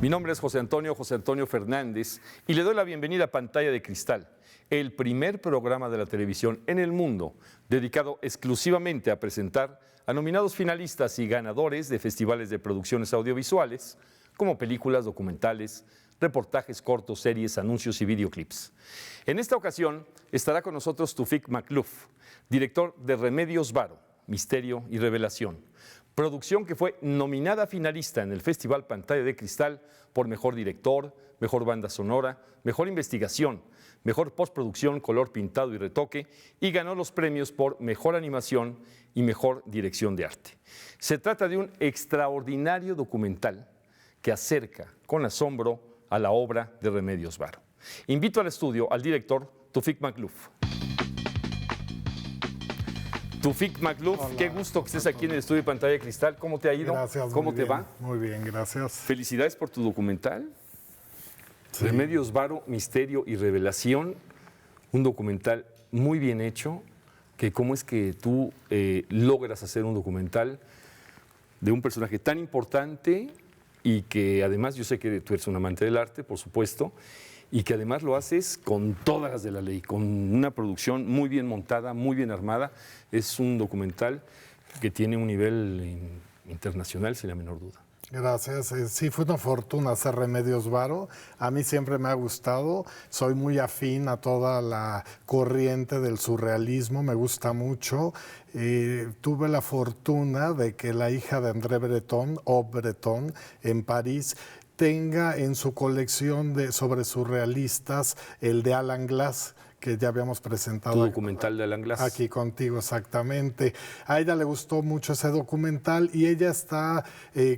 Mi nombre es José Antonio Fernández y le doy la bienvenida a Pantalla de Cristal, el primer programa de la televisión en el mundo dedicado exclusivamente a presentar a nominados finalistas y ganadores de festivales de producciones audiovisuales, como películas, documentales, reportajes cortos, series, anuncios y videoclips. En esta ocasión estará con nosotros Tufik Makluf, director de Remedios Varo, Misterio y Revelación, producción que fue nominada finalista en el Festival Pantalla de Cristal por Mejor Director, Mejor Banda Sonora, Mejor Investigación, Mejor Postproducción, Color Pintado y Retoque, y ganó los premios por Mejor Animación y Mejor Dirección de Arte. Se trata de un extraordinario documental que acerca con asombro a la obra de Remedios Varo. Invito al estudio al director Tufik Makluf. Tufik Makluf, hola, qué gusto que estés aquí en el estudio de Pantalla de Cristal. ¿Cómo te ha ido? Gracias. ¿Cómo te va? Muy bien, gracias. Felicidades por tu documental. Sí. Remedios Varo, Misterio y Revelación. Un documental muy bien hecho. Que ¿cómo es que tú logras hacer un documental de un personaje tan importante y que además yo sé que tú eres un amante del arte, por supuesto, y que además lo haces con todas las de la ley, con una producción muy bien montada, muy bien armada? Es un documental que tiene un nivel internacional, sin la menor duda. Gracias. Sí, fue una fortuna hacer Remedios Varo. A mí siempre me ha gustado. Soy muy afín a toda la corriente del surrealismo. Me gusta mucho. Tuve la fortuna de que la hija de André Breton, Breton, en París, tenga en su colección sobre surrealistas el de Alan Glass, que ya habíamos presentado. Tu documental de Alan Glass. Aquí contigo, exactamente. A ella le gustó mucho ese documental y ella está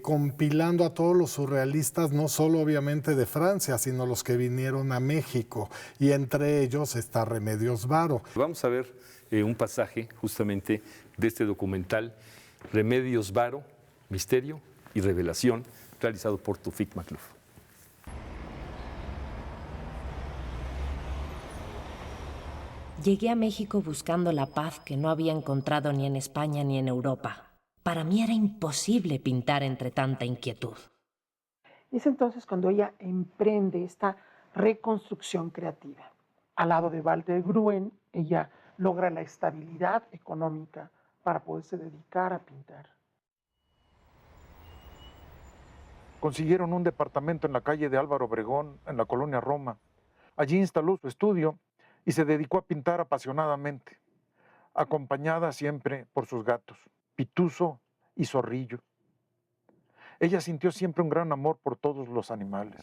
compilando a todos los surrealistas, no solo obviamente de Francia, sino los que vinieron a México. Y entre ellos está Remedios Varo. Vamos a ver un pasaje justamente de este documental, Remedios Varo, Misterio y Revelación, realizado por Tufik Makluf. Llegué a México buscando la paz que no había encontrado ni en España ni en Europa. Para mí era imposible pintar entre tanta inquietud. Es entonces cuando ella emprende esta reconstrucción creativa. Al lado de Walter Gruen, ella logra la estabilidad económica para poderse dedicar a pintar. Consiguieron un departamento en la calle de Álvaro Obregón, en la colonia Roma. Allí instaló su estudio y se dedicó a pintar apasionadamente, acompañada siempre por sus gatos, Pituso y Zorrillo. Ella sintió siempre un gran amor por todos los animales.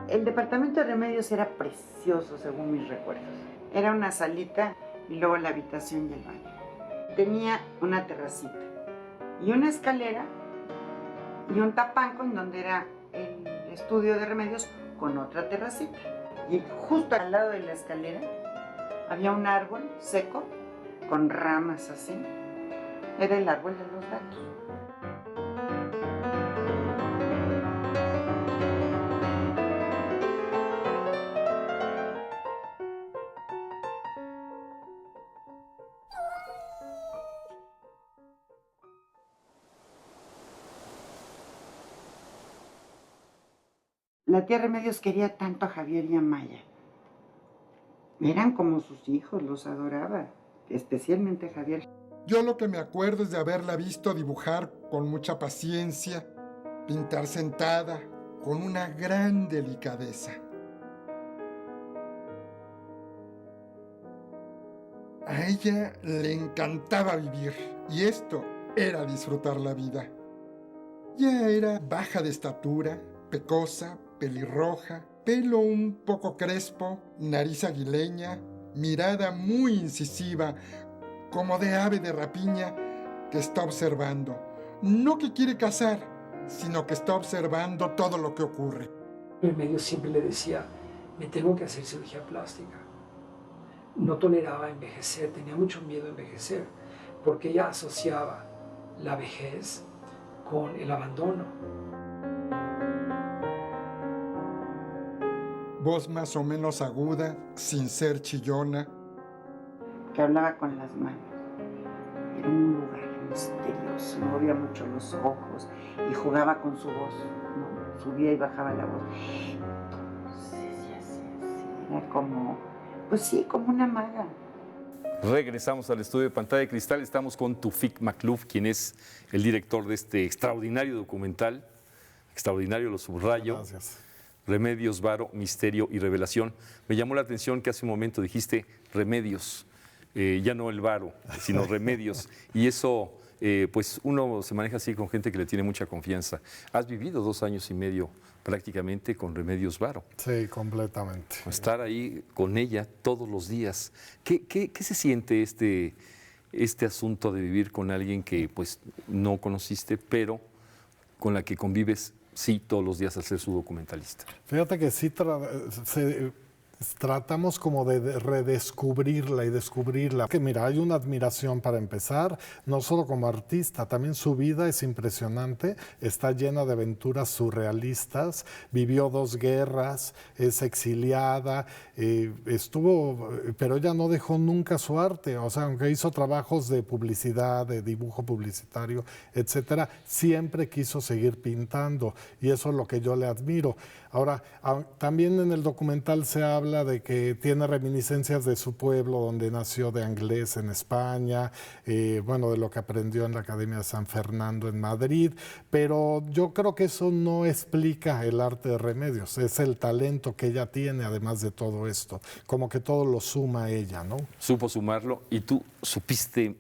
El departamento de Remedios era precioso, según mis recuerdos. Era una salita y luego la habitación y el baño. Tenía una terracita y una escalera y un tapanco en donde era el estudio de Remedios con otra terracita. Y justo al lado de la escalera había un árbol seco con ramas así. Era el árbol de los gatos. La tía Remedios quería tanto a Javier y a Maya. Eran como sus hijos, los adoraba, especialmente a Javier. Yo lo que me acuerdo es de haberla visto dibujar con mucha paciencia, pintar sentada, con una gran delicadeza. A ella le encantaba vivir, y esto era disfrutar la vida. Ya era baja de estatura, pecosa, pelirroja, pelo un poco crespo, nariz aguileña, mirada muy incisiva, como de ave de rapiña, que está observando. No que quiere cazar, sino que está observando todo lo que ocurre. Remedios siempre le decía, me tengo que hacer cirugía plástica. No toleraba envejecer, tenía mucho miedo a envejecer, porque ella asociaba la vejez con el abandono. Voz más o menos aguda, sin ser chillona. Que hablaba con las manos. Era un lugar misterioso, movía mucho los ojos y jugaba con su voz, ¿no? Subía y bajaba la voz. Sí, era como, pues sí, como una maga. Regresamos al estudio de Pantalla de Cristal. Estamos con Tufik Makhlouf, quien es el director de este extraordinario documental. Extraordinario, lo subrayo. Gracias. Remedios Varo, Misterio y Revelación. Me llamó la atención que hace un momento dijiste remedios, ya no el varo, sino remedios. Y eso, pues uno se maneja así con gente que le tiene mucha confianza. Has vivido 2 años y medio prácticamente con Remedios Varo. Sí, completamente. Estar ahí con ella todos los días. ¿Qué se siente este asunto de vivir con alguien que pues no conociste, pero con la que convives sí todos los días al ser su documentalista? Fíjate que sí tratamos como de redescubrirla y descubrirla. Que mira, hay una admiración para empezar, no solo como artista, también su vida es impresionante, está llena de aventuras surrealistas, vivió 2 guerras, es exiliada, pero ella no dejó nunca su arte, o sea, aunque hizo trabajos de publicidad, de dibujo publicitario, etcétera, siempre quiso seguir pintando y eso es lo que yo le admiro. Ahora, también en el documental se habla de que tiene reminiscencias de su pueblo, donde nació, de Anglés en España, bueno, de lo que aprendió en la Academia de San Fernando en Madrid, pero yo creo que eso no explica el arte de Remedios, es el talento que ella tiene, además de todo esto, como que todo lo suma ella, ¿no? Supo sumarlo y tú supiste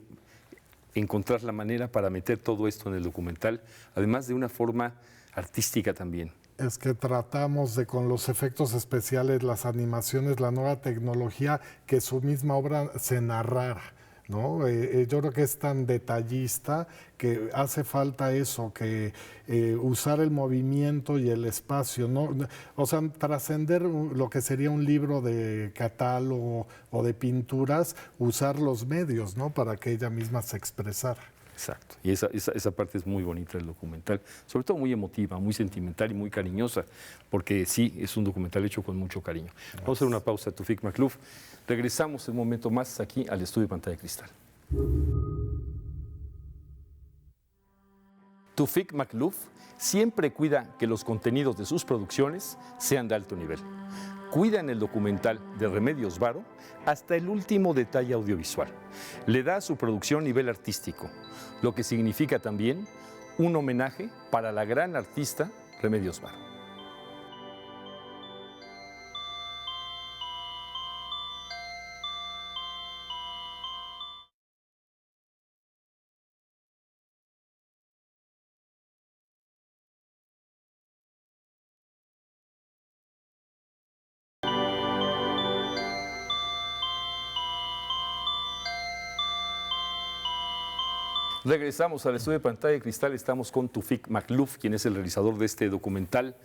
encontrar la manera para meter todo esto en el documental, además de una forma artística también. Es que tratamos de, con los efectos especiales, las animaciones, la nueva tecnología, que su misma obra se narrara, ¿no? Yo creo que es tan detallista que hace falta eso, que usar el movimiento y el espacio, ¿no? O sea, trascender lo que sería un libro de catálogo o de pinturas, usar los medios, ¿no? Para que ella misma se expresara. Exacto, y esa parte es muy bonita del documental, sobre todo muy emotiva, muy sentimental y muy cariñosa, porque sí, es un documental hecho con mucho cariño. Vamos a hacer una pausa, Tufik Makhlouf. Regresamos en un momento más aquí al estudio de Pantalla de Cristal. Tufik Makhlouf siempre cuida que los contenidos de sus producciones sean de alto nivel. Cuida en el documental de Remedios Varo hasta el último detalle audiovisual. Le da a su producción nivel artístico, lo que significa también un homenaje para la gran artista Remedios Varo. Regresamos al estudio de Pantalla de Cristal. Estamos con Tufik Makhlouf, quien es el realizador de este documental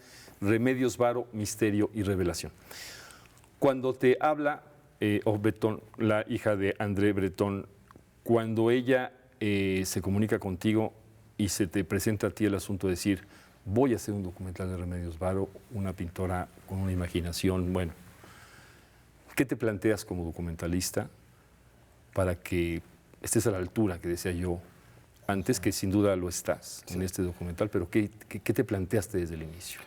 Remedios Varo, Misterio y Revelación. Cuando te habla Breton, la hija de André Breton, cuando ella se comunica contigo y se te presenta a ti el asunto de decir, voy a hacer un documental de Remedios Varo, una pintora con una imaginación, bueno, ¿qué te planteas como documentalista para que estés a la altura que decía yo antes, que sin duda lo estás en este documental, pero ¿qué te planteaste desde el inicio?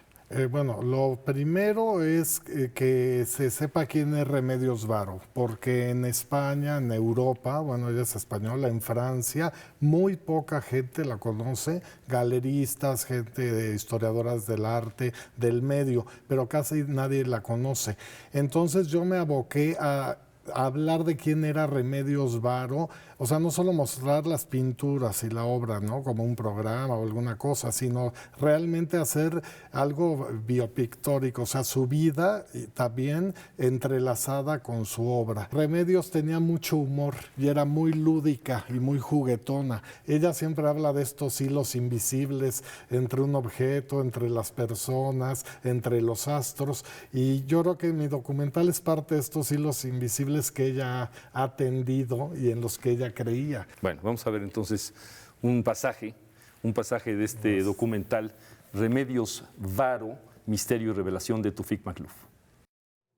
Bueno, lo primero es que se sepa quién es Remedios Varo, porque en España, en Europa, bueno, ella es española, en Francia, muy poca gente la conoce, galeristas, gente, historiadoras del arte, del medio, pero casi nadie la conoce. Entonces yo me aboqué a hablar de quién era Remedios Varo, o sea, no solo mostrar las pinturas y la obra, ¿no? Como un programa o alguna cosa, sino realmente hacer algo biopictórico, o sea, su vida y también entrelazada con su obra. Remedios tenía mucho humor y era muy lúdica y muy juguetona. Ella siempre habla de estos hilos invisibles entre un objeto, entre las personas, entre los astros, y yo creo que mi documental es parte de estos hilos invisibles que ella ha tendido y en los que ella creía. Bueno, vamos a ver entonces un pasaje de este documental, Remedios Varo, Misterio y Revelación de Tufik Makluf.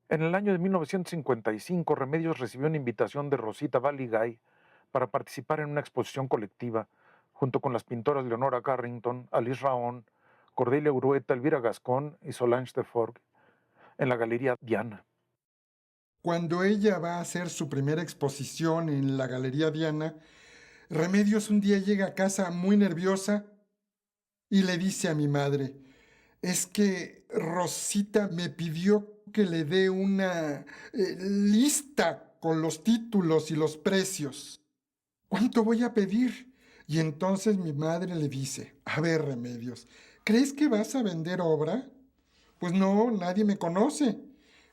En el año de 1955, Remedios recibió una invitación de Rosita Baligay para participar en una exposición colectiva junto con las pintoras Leonora Carrington, Alice Raón, Cordelia Urueta, Elvira Gascón y Solange de Forgue en la Galería Diana. Cuando ella va a hacer su primera exposición en la Galería Diana, Remedios un día llega a casa muy nerviosa y le dice a mi madre, es que Rosita me pidió que le dé una lista con los títulos y los precios. ¿Cuánto voy a pedir? Y entonces mi madre le dice, a ver, Remedios, ¿crees que vas a vender obra? Pues no, nadie me conoce.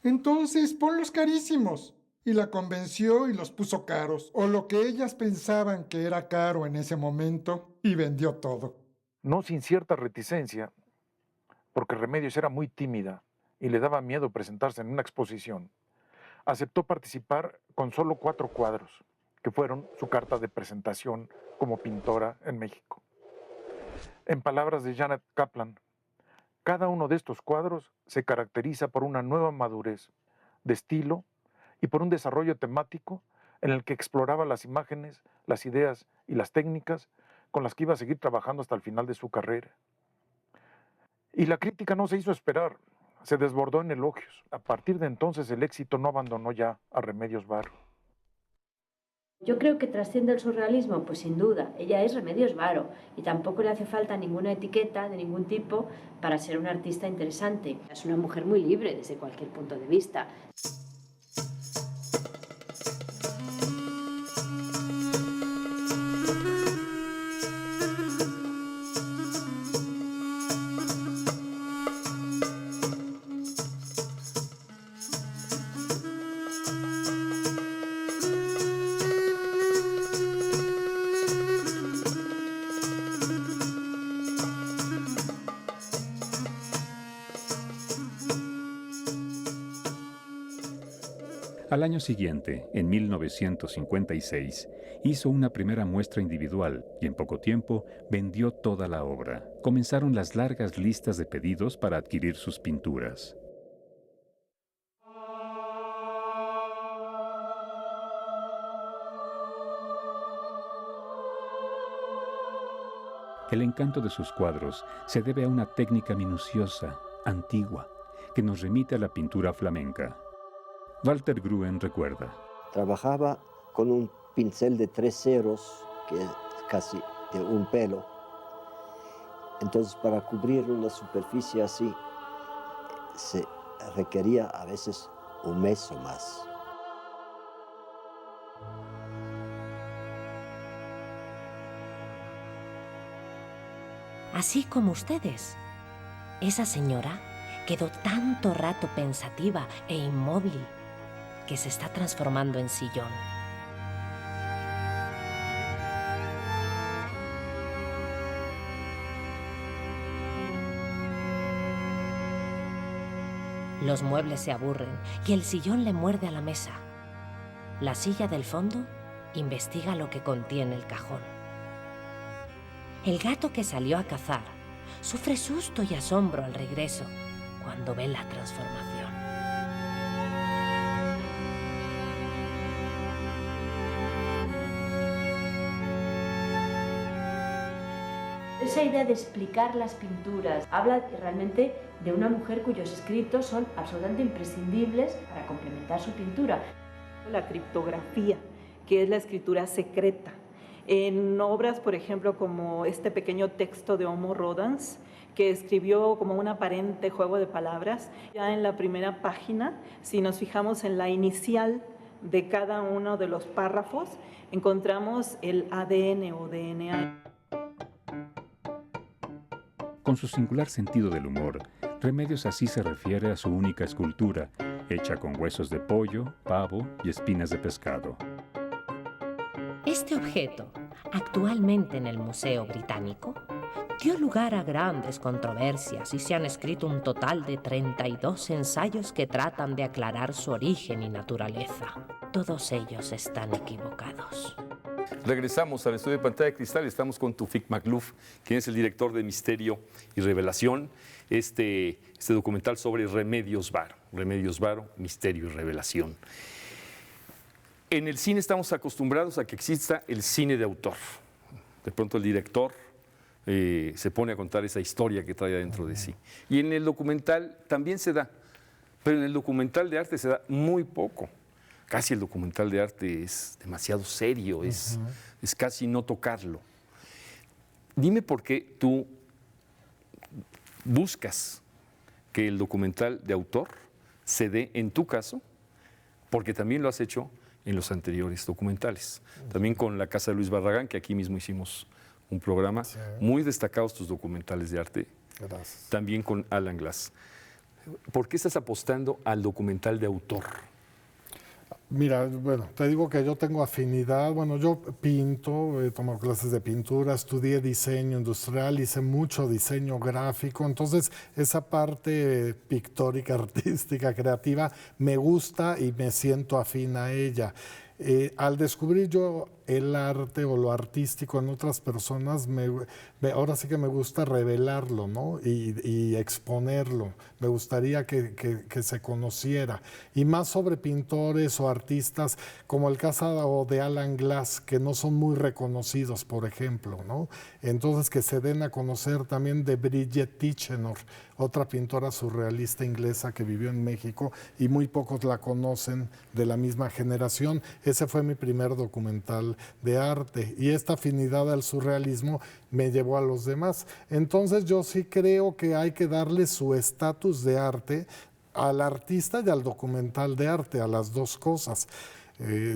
Entonces ponlos carísimos. Y la convenció y los puso caros, o lo que ellas pensaban que era caro en ese momento, y vendió todo. No sin cierta reticencia, porque Remedios era muy tímida y le daba miedo presentarse en una exposición, aceptó participar con solo 4 cuadros, que fueron su carta de presentación como pintora en México. En palabras de Janet Kaplan, cada uno de estos cuadros se caracteriza por una nueva madurez de estilo y por un desarrollo temático en el que exploraba las imágenes, las ideas y las técnicas con las que iba a seguir trabajando hasta el final de su carrera. Y la crítica no se hizo esperar, se desbordó en elogios. A partir de entonces el éxito no abandonó ya a Remedios Varo. Yo creo que trasciende el surrealismo, pues sin duda, ella es Remedios Varo y tampoco le hace falta ninguna etiqueta de ningún tipo para ser una artista interesante. Es una mujer muy libre desde cualquier punto de vista. Al año siguiente, en 1956, hizo una primera muestra individual y en poco tiempo vendió toda la obra. Comenzaron las largas listas de pedidos para adquirir sus pinturas. El encanto de sus cuadros se debe a una técnica minuciosa, antigua, que nos remite a la pintura flamenca. Walter Gruen recuerda. Trabajaba con un pincel de 3 ceros, que es casi de un pelo. Entonces, para cubrir una superficie así, se requería a veces un mes o más. Así como ustedes. Esa señora quedó tanto rato pensativa e inmóvil que se está transformando en sillón. Los muebles se aburren y el sillón le muerde a la mesa. La silla del fondo investiga lo que contiene el cajón. El gato que salió a cazar sufre susto y asombro al regreso cuando ve la transformación. Esa idea de explicar las pinturas habla realmente de una mujer cuyos escritos son absolutamente imprescindibles para complementar su pintura. La criptografía, que es la escritura secreta. En obras, por ejemplo, como este pequeño texto de Homo Rodans, que escribió como un aparente juego de palabras, ya en la primera página, si nos fijamos en la inicial de cada uno de los párrafos encontramos el ADN o DNA. Con su singular sentido del humor, Remedios así se refiere a su única escultura, hecha con huesos de pollo, pavo y espinas de pescado. Este objeto, actualmente en el Museo Británico, dio lugar a grandes controversias y se han escrito un total de 32 ensayos que tratan de aclarar su origen y naturaleza. Todos ellos están equivocados. Regresamos al estudio de Pantalla de Cristal. Estamos con Tufik Makluf, quien es el director de Misterio y Revelación, este documental sobre Remedios Varo. Remedios Varo, Misterio y Revelación. En el cine estamos acostumbrados a que exista el cine de autor. De pronto el director se pone a contar esa historia que trae adentro de sí. Y en el documental también se da, pero en el documental de arte se da muy poco. Casi el documental de arte es demasiado serio, es casi no tocarlo. Dime por qué tú buscas que el documental de autor se dé en tu caso, porque también lo has hecho en los anteriores documentales. También con La Casa de Luis Barragán, que aquí mismo hicimos un programa, muy destacados tus documentales de arte. Gracias. También con Alan Glass. ¿Por qué estás apostando al documental de autor? Mira, bueno, te digo que yo tengo afinidad. Bueno, yo pinto, he tomado clases de pintura, estudié diseño industrial, hice mucho diseño gráfico. Entonces, esa parte pictórica, artística, creativa, me gusta y me siento afín a ella. Al descubrir yo el arte o lo artístico en otras personas, ahora sí que me gusta revelarlo, ¿no? Y exponerlo. Me gustaría que se conociera. Y más sobre pintores o artistas como el caso de Alan Glass, que no son muy reconocidos, por ejemplo, ¿no? Entonces, que se den a conocer también de Bridget Tichenor, otra pintora surrealista inglesa que vivió en México y muy pocos la conocen de la misma generación. Ese fue mi primer documental de arte y esta afinidad al surrealismo me llevó a los demás. Entonces yo sí creo que hay que darle su estatus de arte al artista y al documental de arte, a las dos cosas.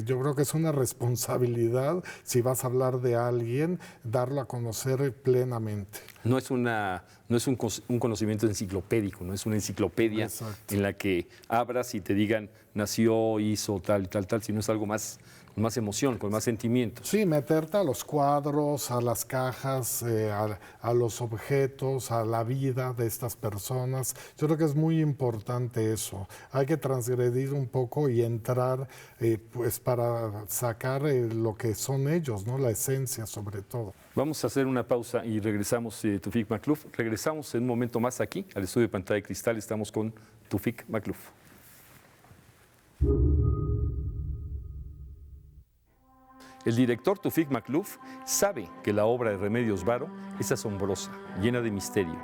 Yo creo que es una responsabilidad, si vas a hablar de alguien, darlo a conocer plenamente. No es un conocimiento enciclopédico, no es una enciclopedia en la que abras y te digan nació, hizo, tal, sino es algo más, con más emoción, con más sentimientos. Sí, meterte a los cuadros, a las cajas, a los objetos, a la vida de estas personas. Yo creo que es muy importante eso. Hay que transgredir un poco y entrar pues para sacar lo que son ellos, ¿no? La esencia sobre todo. Vamos a hacer una pausa y regresamos, Tufik Makluf. Regresamos en un momento más aquí al estudio de Pantalla de Cristal. Estamos con Tufik Makluf. El director Tufik Makluf sabe que la obra de Remedios Varo es asombrosa, llena de misterio.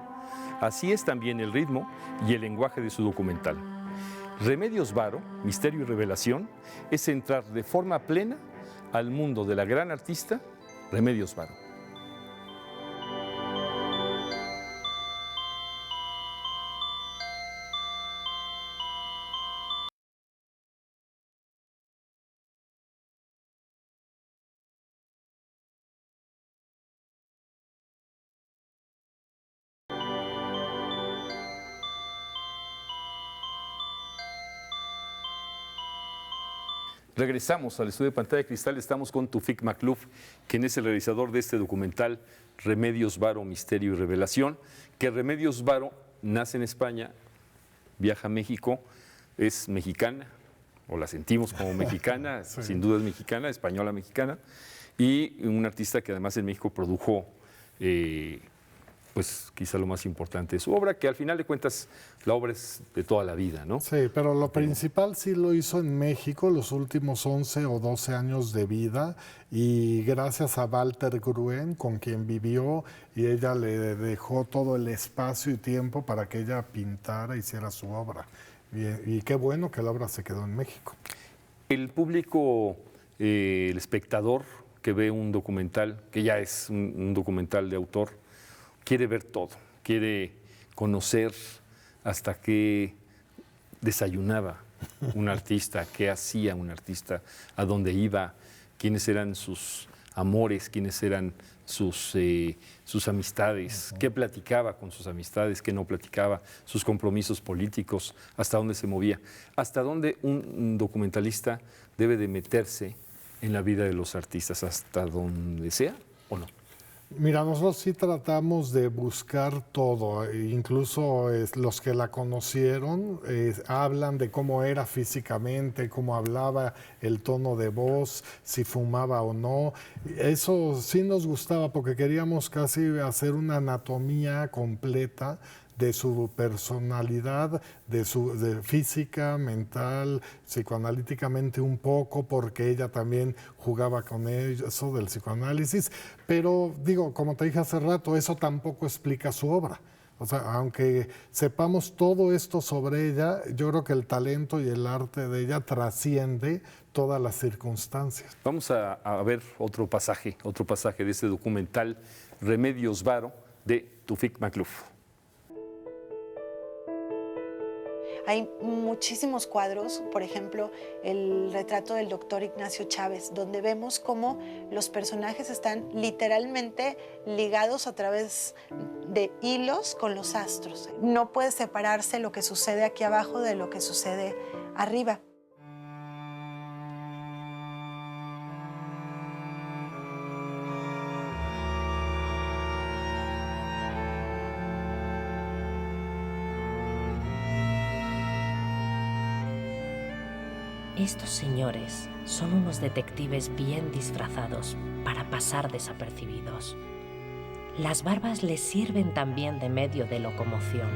Así es también el ritmo y el lenguaje de su documental. Remedios Varo, Misterio y Revelación, es entrar de forma plena al mundo de la gran artista Remedios Varo. Regresamos al estudio de Pantalla de Cristal. Estamos con Tufik Makluf, quien es el realizador de este documental Remedios Varo, Misterio y Revelación, que Remedios Varo nace en España, viaja a México, es mexicana, o la sentimos como mexicana, sí. Sin duda es mexicana, española mexicana, y un artista que además en México produjo pues quizá lo más importante de su obra, que al final de cuentas la obra es de toda la vida, ¿no? Sí, pero lo principal sí lo hizo en México los últimos 11 o 12 años de vida y gracias a Walter Gruen, con quien vivió, y ella le dejó todo el espacio y tiempo para que ella pintara, hiciera su obra. Y qué bueno que la obra se quedó en México. El público, el espectador que ve un documental, que ya es un documental de autor, quiere ver todo, quiere conocer hasta qué desayunaba un artista, qué hacía un artista, a dónde iba, quiénes eran sus amores, quiénes eran sus amistades, qué platicaba con sus amistades, qué no platicaba, sus compromisos políticos, hasta dónde se movía, hasta dónde un documentalista debe de meterse en la vida de los artistas, hasta donde sea o no. Mira, nosotros sí tratamos de buscar todo, incluso los que la conocieron hablan de cómo era físicamente, cómo hablaba, el tono de voz, si fumaba o no. Eso sí nos gustaba porque queríamos casi hacer una anatomía completa de su personalidad, de física, mental, psicoanalíticamente un poco, porque ella también jugaba con eso del psicoanálisis. Pero digo, como te dije hace rato, eso tampoco explica su obra. O sea, aunque sepamos todo esto sobre ella, yo creo que el talento y el arte de ella trasciende todas las circunstancias. Vamos a ver otro pasaje de este documental Remedios Varo de Tufik Makluf. Hay muchísimos cuadros, por ejemplo, el retrato del doctor Ignacio Chávez, donde vemos cómo los personajes están literalmente ligados a través de hilos con los astros. No puede separarse lo que sucede aquí abajo de lo que sucede arriba. Estos señores son unos detectives bien disfrazados para pasar desapercibidos. Las barbas les sirven también de medio de locomoción.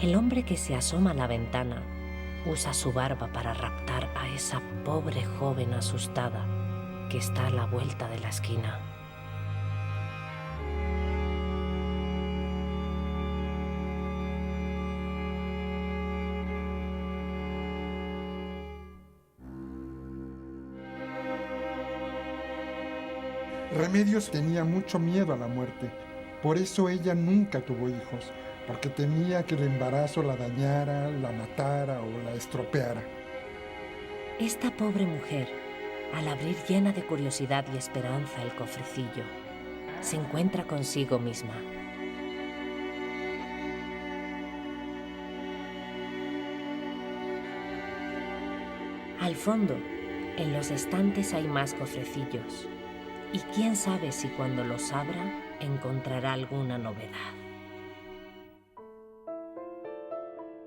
El hombre que se asoma a la ventana usa su barba para raptar a esa pobre joven asustada que está a la vuelta de la esquina. Remedios tenía mucho miedo a la muerte, por eso ella nunca tuvo hijos, porque temía que el embarazo la dañara, la matara o la estropeara. Esta pobre mujer, al abrir llena de curiosidad y esperanza el cofrecillo, se encuentra consigo misma. Al fondo, en los estantes hay más cofrecillos. Y quién sabe si cuando los abra encontrará alguna novedad.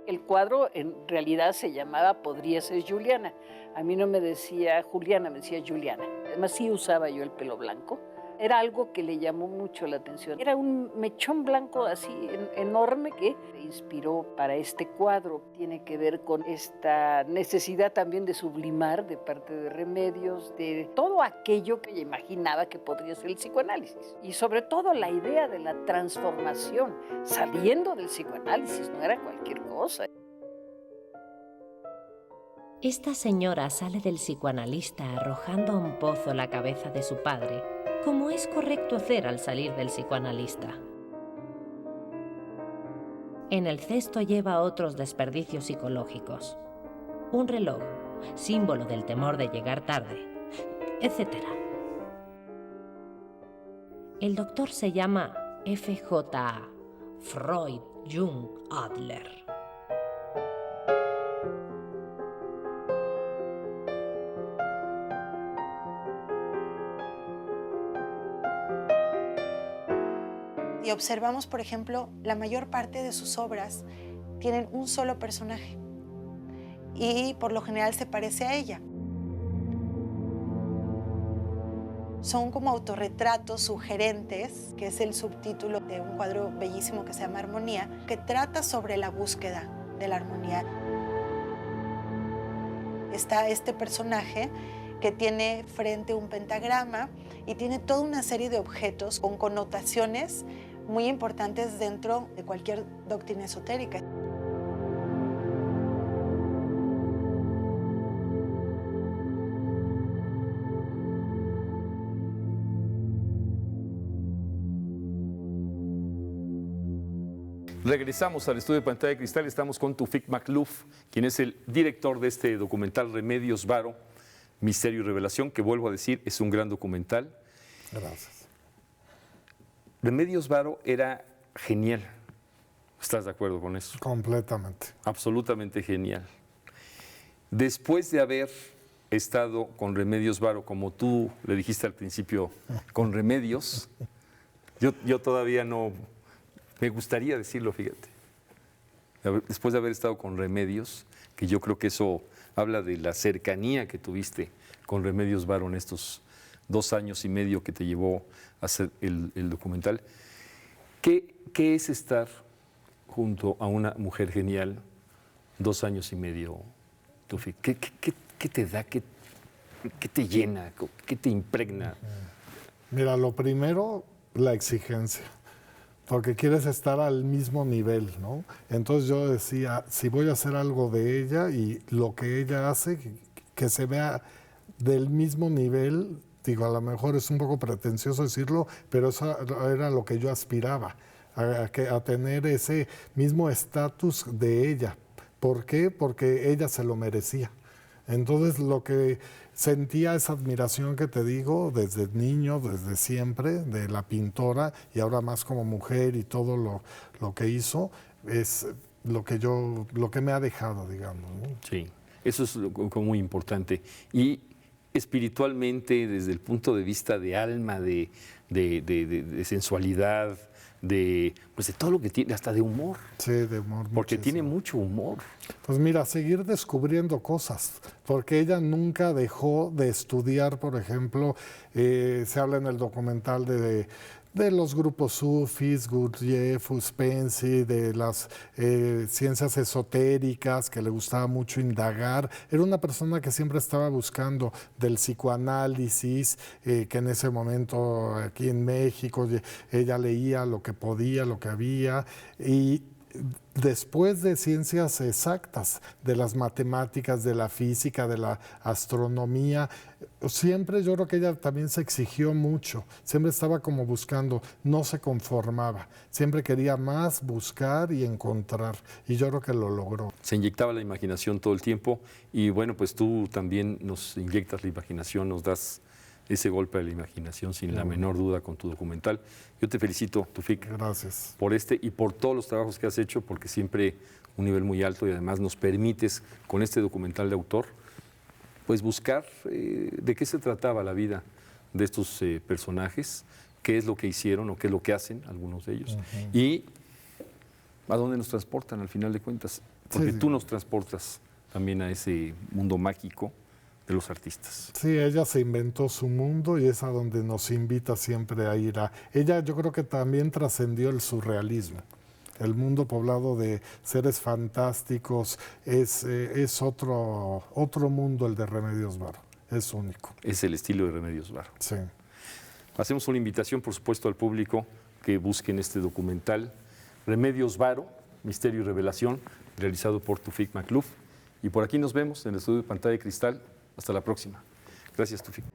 El cuadro en realidad se llamaba Podría ser Juliana. A mí no me decía Juliana, me decía Juliana. Además sí usaba yo el pelo blanco. Era algo que le llamó mucho la atención. Era un mechón blanco así enorme que me inspiró para este cuadro. Tiene que ver con esta necesidad también de sublimar de parte de Remedios, de todo aquello que ella imaginaba que podría ser el psicoanálisis. Y sobre todo la idea de la transformación, saliendo del psicoanálisis, no era cualquier cosa. Esta señora sale del psicoanalista arrojando a un pozo la cabeza de su padre, como es correcto hacer al salir del psicoanalista. En el cesto lleva otros desperdicios psicológicos. Un reloj, símbolo del temor de llegar tarde, etc. El doctor se llama F.J.A. Freud Jung Adler. Y observamos, por ejemplo, la mayor parte de sus obras tienen un solo personaje y por lo general se parece a ella. Son como autorretratos sugerentes, que es el subtítulo de un cuadro bellísimo que se llama Armonía, que trata sobre la búsqueda de la armonía. Está este personaje que tiene frente un pentagrama y tiene toda una serie de objetos con connotaciones muy importantes dentro de cualquier doctrina esotérica. Regresamos al estudio de Pantalla de Cristal. Estamos con Tufik Makhlouf, quien es el director de este documental Remedios Varo, Misterio y Revelación, que vuelvo a decir, es un gran documental. Gracias. Remedios Varo era genial. ¿Estás de acuerdo con eso? Completamente. Absolutamente genial. Después de haber estado con Remedios Varo, como tú le dijiste al principio, con Remedios, yo todavía no... Me gustaría decirlo, fíjate. Después de haber estado con Remedios, que yo creo que eso habla de la cercanía que tuviste con Remedios Varo en estos 2 años y medio que te llevó a hacer el documental. ¿Qué es estar junto a una mujer genial 2 años y medio, Tufik? ¿Qué te da? ¿Qué te llena? ¿Qué te impregna? Mira, lo primero, la exigencia. Porque quieres estar al mismo nivel, ¿no? Entonces yo decía, si voy a hacer algo de ella y lo que ella hace, que se vea del mismo nivel, digo, a lo mejor es un poco pretencioso decirlo, pero eso era lo que yo aspiraba, a tener ese mismo estatus de ella. ¿Por qué? Porque ella se lo merecía. Entonces lo que sentía esa admiración que te digo desde niño, desde siempre, de la pintora y ahora más como mujer y todo lo que hizo, es lo que me ha dejado, digamos, ¿no? Sí, eso es como muy importante. Y espiritualmente, desde el punto de vista de alma, de sensualidad, de todo lo que tiene, hasta de humor. Sí, de humor. Porque muchísimo. tiene mucho humor. Pues mira, seguir descubriendo cosas, porque ella nunca dejó de estudiar, por ejemplo, se habla en el documental de los grupos sufis, Gurdjieff, Uspensi, de las ciencias esotéricas, que le gustaba mucho indagar. Era una persona que siempre estaba buscando del psicoanálisis, que en ese momento aquí en México ella leía lo que podía, lo que había, y después de ciencias exactas, de las matemáticas, de la física, de la astronomía, siempre yo creo que ella también se exigió mucho, siempre estaba como buscando, no se conformaba, siempre quería más, buscar y encontrar, y yo creo que lo logró. Se inyectaba la imaginación todo el tiempo y bueno, pues tú también nos inyectas la imaginación, nos das ese golpe de la imaginación sin la menor duda con tu documental. Yo te felicito, Tufik. Gracias. Por este y por todos los trabajos que has hecho, porque siempre un nivel muy alto y además nos permites con este documental de autor, pues buscar de qué se trataba la vida de estos personajes, qué es lo que hicieron o qué es lo que hacen algunos de ellos y a dónde nos transportan al final de cuentas, porque tú nos transportas también a ese mundo mágico de los artistas. Sí, ella se inventó su mundo y es a donde nos invita siempre a ir. Ella yo creo que también trascendió el surrealismo. El mundo poblado de seres fantásticos es otro mundo el de Remedios Varo. Es único. Es el estilo de Remedios Varo. Sí. Hacemos una invitación, por supuesto, al público que busquen este documental Remedios Varo, Misterio y Revelación, realizado por Tufik Makhlouf. Y por aquí nos vemos en el estudio de Pantalla de Cristal. Hasta la próxima. Gracias, Tufik.